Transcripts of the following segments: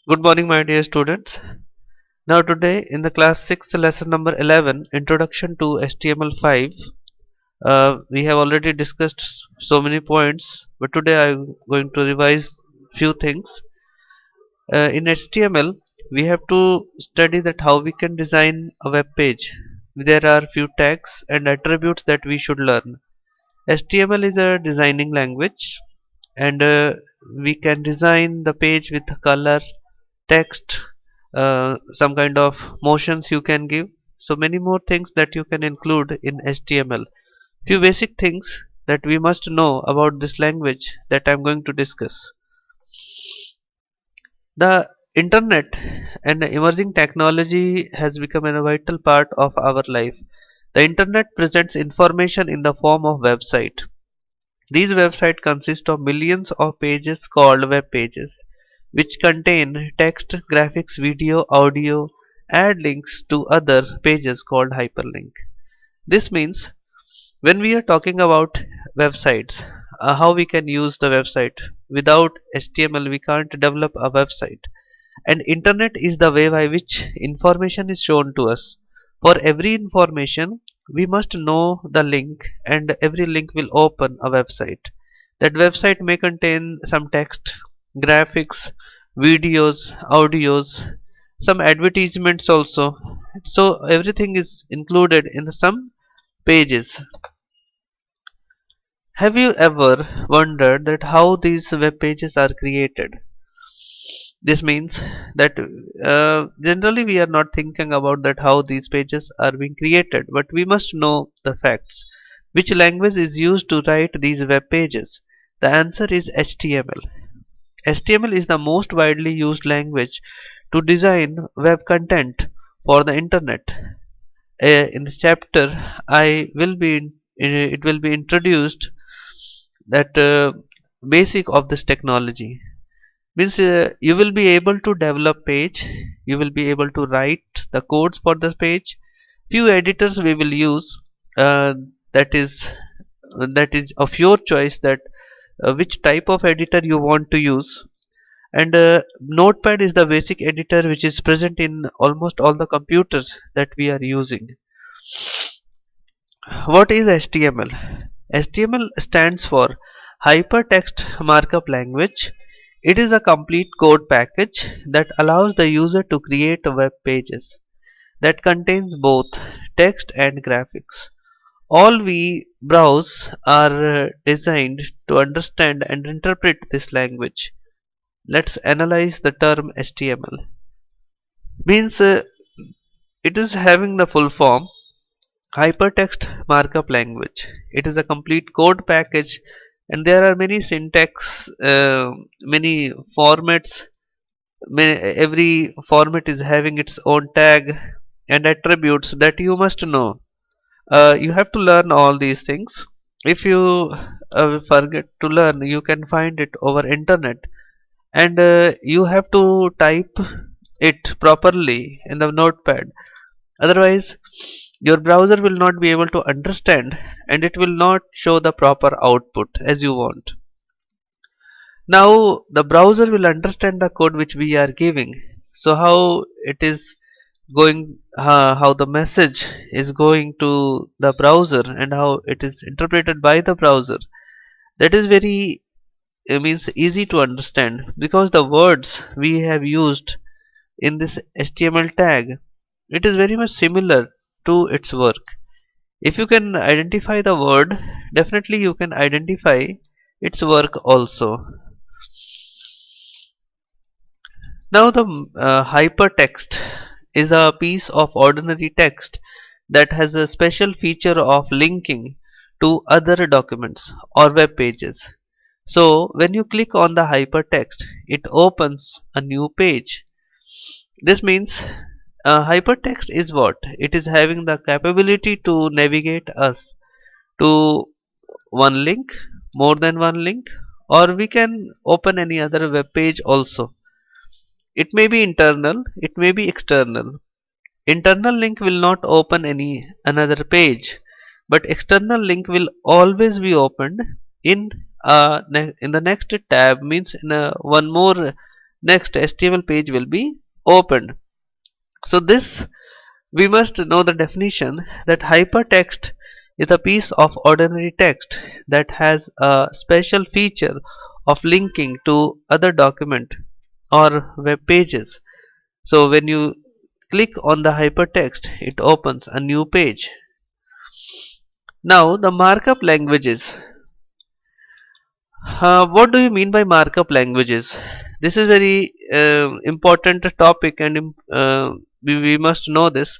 Good morning, my dear students. Now, today in the class 6, lesson number 11, Introduction to HTML5, we have already discussed so many points, but today I'm going to revise few things. In HTML, we have to study that how we can design a web page. There are few tags and attributes that we should learn. HTML is a designing language, and we can design the page with color, text, some kind of motions you can give, so many more things that you can include in HTML. Few basic things that we must know about this language that I'm going to discuss. The internet and emerging technology has become a vital part of our life. The internet presents information in the form of website. These websites consist of millions of pages called web pages, which contain text, graphics, video, audio, and links to other pages called hyperlink. This means when we are talking about websites, how we can use the website. Without HTML, we can't develop a website. And internet is the way by which information is shown to us. For every information, we must know the link, and every link will open a website. That website may contain some text, graphics, videos, audios, some advertisements also. So everything is included in some pages. Have you ever wondered that how these web pages are created? This means that generally we are not thinking about that how these pages are being created, but we must know the facts. Which language is used to write these web pages? The answer is HTML. HTML is the most widely used language to design web content for the internet. In this chapter, it will be introduced that basic of this technology. Means you will be able to develop page, you will be able to write the codes for the page. Few editors we will use, uh, that is that is of your choice, that which type of editor you want to use. And notepad is the basic editor which is present in almost all the computers that we are using. What is HTML? HTML stands for Hypertext Markup Language. It is a complete code package that allows the user to create web pages that contains both text and graphics. All we browse are designed to understand and interpret this language. Let's analyze the term HTML. Means it is having the full form Hypertext Markup Language. It is a complete code package, and there are many syntax, many formats. Every format is having its own tag and attributes that you must know. You have to learn all these things. If you forget to learn, you can find it over internet, and you have to type it properly in the notepad. Otherwise, your browser will not be able to understand, and it will not show the proper output as you want. Now the browser will understand the code which we are giving. So how it is going, how the message is going to the browser and how it is interpreted by the browser, that is very means easy to understand, because the words we have used in this HTML tag, it is very much similar to its work. If you can identify the word, definitely you can identify its work also. Now the hypertext is a piece of ordinary text that has a special feature of linking to other documents or web pages. So when you click on the hypertext, it opens a new page. This means hypertext is what? It is having the capability to navigate us to one link, more than one link, or we can open any other web page also. It may be internal, it may be external. Internal link will not open any another page, but external link will always be opened in in the next tab, means in one more next HTML page will be opened. So this we must know the definition that hypertext is a piece of ordinary text that has a special feature of linking to other document or web pages. So when you click on the hypertext, it opens a new page. Now the markup languages. What do you mean by markup languages? This is very important topic, and we must know this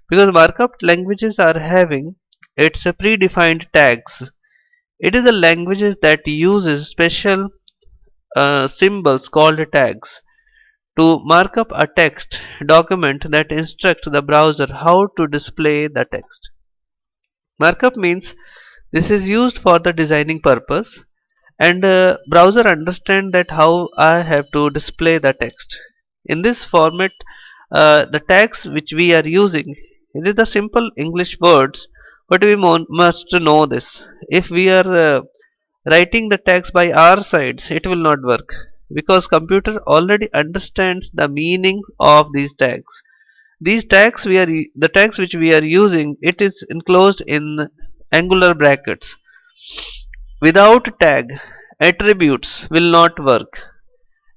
because markup languages are having its predefined tags. It is a languages that uses special symbols called tags to mark up a text document that instructs the browser how to display the text. Markup means this is used for the designing purpose, and browser understand that how I have to display the text. In this format, the tags which we are using, it is the simple English words, but we must know this. If we are writing the text by our sides, it will not work because computer already understands the meaning of these tags. These tags the tags which we are using, it is enclosed in angular brackets. Without tag, attributes will not work,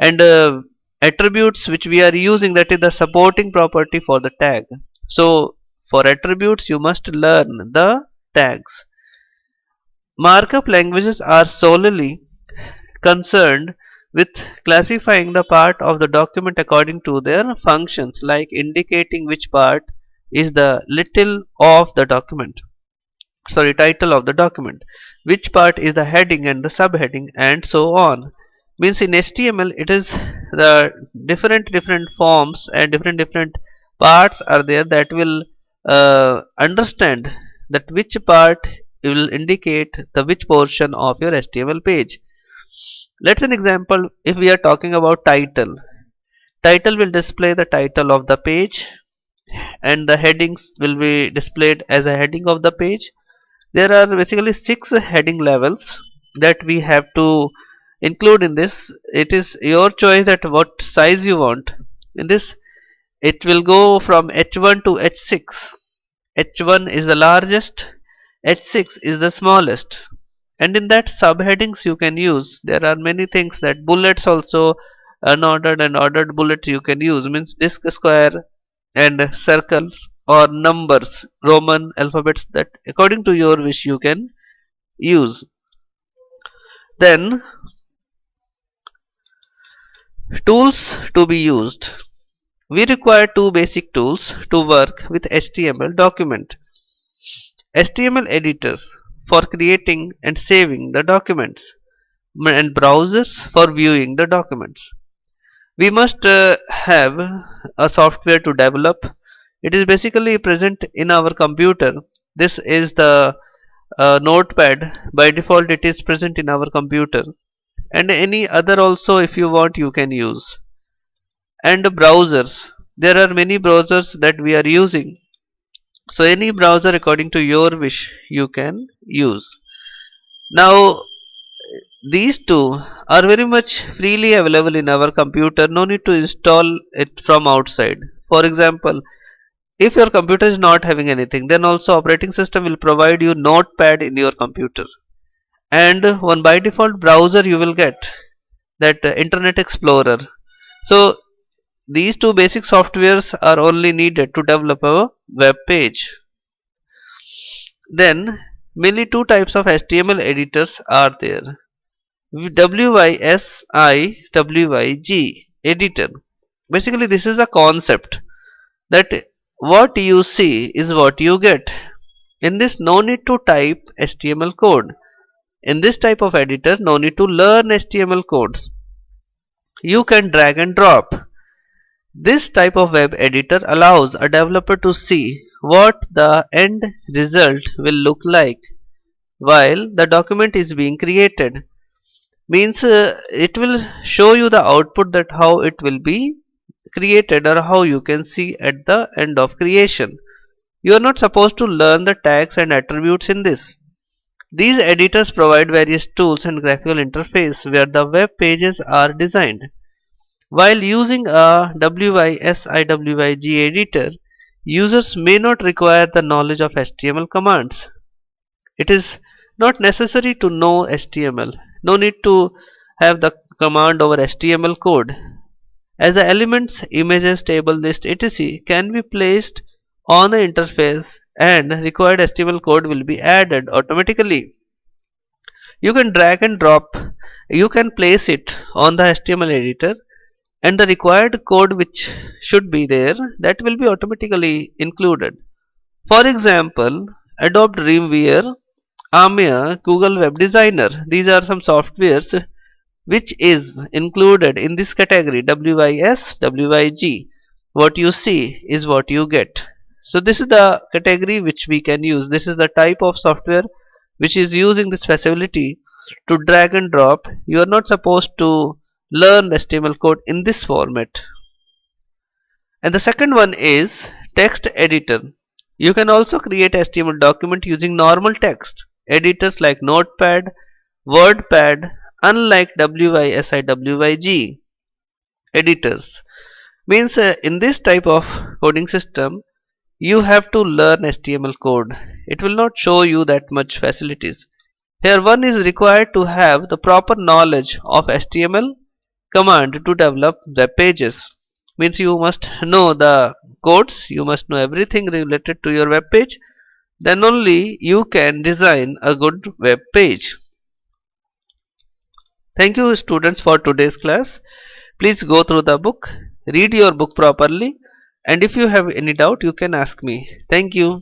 and attributes which we are using, that is the supporting property for the tag. So for attributes you must learn the tags. Markup languages are solely concerned with classifying the part of the document according to their functions, like indicating which part is the title of the document, which part is the heading and the subheading, and so on. Means in HTML it is the different forms and different parts are there that will understand that which part will indicate the which portion of your HTML page. Let's an example. If we are talking about title will display the title of the page, and the headings will be displayed as a heading of the page. There are basically 6 heading levels that we have to include in this. It is your choice at what size you want. In this, it will go from H1 to H6. H1 is the largest, H6 is the smallest, and in that subheadings you can use. There are many things, that bullets also, unordered and ordered bullets you can use, means disk square and circles or numbers, Roman alphabets, that according to your wish you can use. Then tools to be used. We require 2 basic tools to work with HTML document. HTML editors for creating and saving the documents, and browsers for viewing the documents. We must have a software to develop. It is basically present in our computer. This is the notepad. By default it is present in our computer, and any other also if you want you can use. And browsers, there are many browsers that we are using, so any browser according to your wish you can use. Now these two are very much freely available in our computer, no need to install it from outside. For example, if your computer is not having anything, then also operating system will provide you notepad in your computer, and one by default browser you will get, that Internet Explorer. So these two basic softwares are only needed to develop a web page. Then mainly 2 types of HTML editors are there. WYSI editor. Basically this is a concept that what you see is what you get. In this no need to type HTML code. In this type of editor no need to learn HTML codes. You can drag and drop. This type of web editor allows a developer to see what the end result will look like while the document is being created. Means it will show you the output, that how it will be created or how you can see at the end of creation. You are not supposed to learn the tags and attributes in this. These editors provide various tools and graphical interface where the web pages are designed. While using a WYSIWYG editor, users may not require the knowledge of HTML commands. It is not necessary to know HTML. No need to have the command over HTML code, as the elements, images, table, list, etc. can be placed on the interface and required HTML code will be added automatically. You can drag and drop, you can place it on the HTML editor, and the required code which should be there, that will be automatically included. For example, Adobe Dreamweaver, Amia, Google Web Designer. These are some softwares which is included in this category WIS, WIG. What you see is what you get. So this is the category which we can use. This is the type of software which is using this facility to drag and drop. You are not supposed to learn HTML code in this format. And the second one is text editor. You can also create HTML document using normal text editors like Notepad, WordPad, unlike WYSIWYG editors. Means in this type of coding system, you have to learn HTML code. It will not show you that much facilities. Here one is required to have the proper knowledge of HTML command to develop web pages. Means you must know the codes, you must know everything related to your web page, then only you can design a good web page. Thank you students for today's class. Please go through the book, read your book properly, and if you have any doubt you can ask me. Thank you.